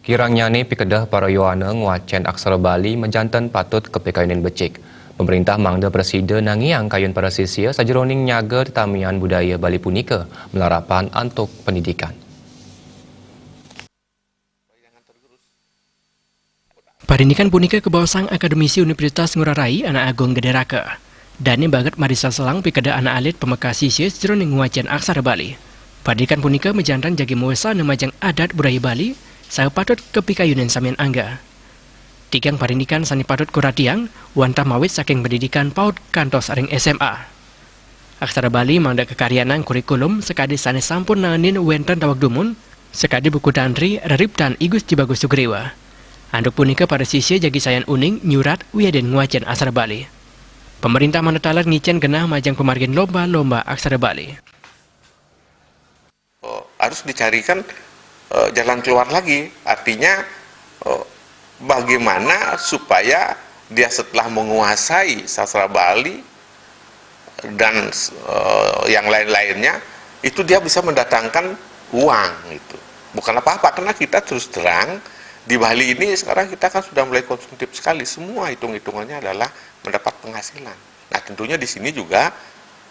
Kirangnya ni pikedah para Yohana nguacen aksara Bali menjantan patut kepekayunan becik. Pemerintah mangda presiden nangiang kayun para sisya sajeroning nyaga tetamian budaya Bali punika melarapan antuk pendidikan. Parindikan punika kebawasang Akademisi Universitas Ngurah Rai Anak Agung Gederaka. Dan bagat Marisa Selang pikada anak alit pemeka sisya sajeroning nguacen aksara Bali. Parindikan punika menjantan jagi muasa nemajang adat budaya Bali saya patut kepikayunan samian angga. Tigang parindikan sani patut kuratiang, wantah mawit saking pendidikan paut kantos aring SMA. Aksara Bali mangda kekaryanan kurikulum sekadi sani sampun nanganin wenten tawag dumun, sekadi buku tantri rariptan Igus Cibagus Sugriwa. Anduk punika para sisya jagi sayan uning nyurat wiaden nguacen aksara Bali. Pemerintah manetalar ngicen genah majang pemargin lomba-lomba aksara Bali. Harus dicarikan jalan keluar lagi, artinya bagaimana supaya dia setelah menguasai sastra Bali dan yang lain-lainnya itu dia bisa mendatangkan uang itu. Bukan apa-apa, karena kita terus terang di Bali ini sekarang kita kan sudah mulai konsumtif sekali, semua hitung-hitungannya adalah mendapat penghasilan. Nah tentunya di sini juga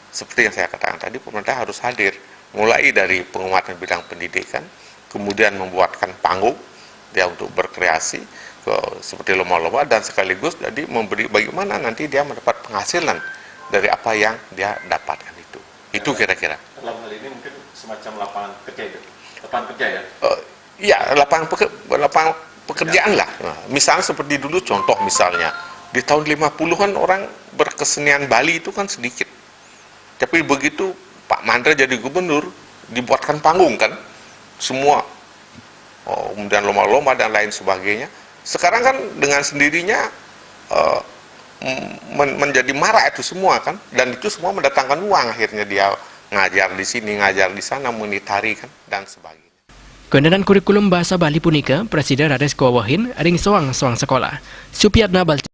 seperti yang saya katakan tadi, pemerintah harus hadir mulai dari penguatan bidang pendidikan, kemudian membuatkan panggung dia untuk berkreasi seperti lomba-lomba, dan sekaligus jadi memberi bagaimana nanti dia mendapat penghasilan dari apa yang dia dapatkan itu. Itu kira-kira. Dalam hal ini mungkin semacam lapangan kerja itu, lapangan kerja ya? Iya, lapangan pekerjaan lah. Nah, misalnya seperti dulu contoh misalnya di tahun 50-an orang berkesenian Bali itu kan sedikit. Tapi begitu Pak Mandra jadi gubernur, dibuatkan panggung kan, semua, kemudian lomba-lomba dan lain sebagainya. Sekarang kan dengan sendirinya menjadi marak itu semua kan, dan itu semua mendatangkan uang, akhirnya dia ngajar di sini, ngajar di sana, menitari kan, dan sebagainya. Kendaraan kurikulum bahasa Bali punika, Presiden Rades Kawahin ring soang sekolah. Supiatna Balti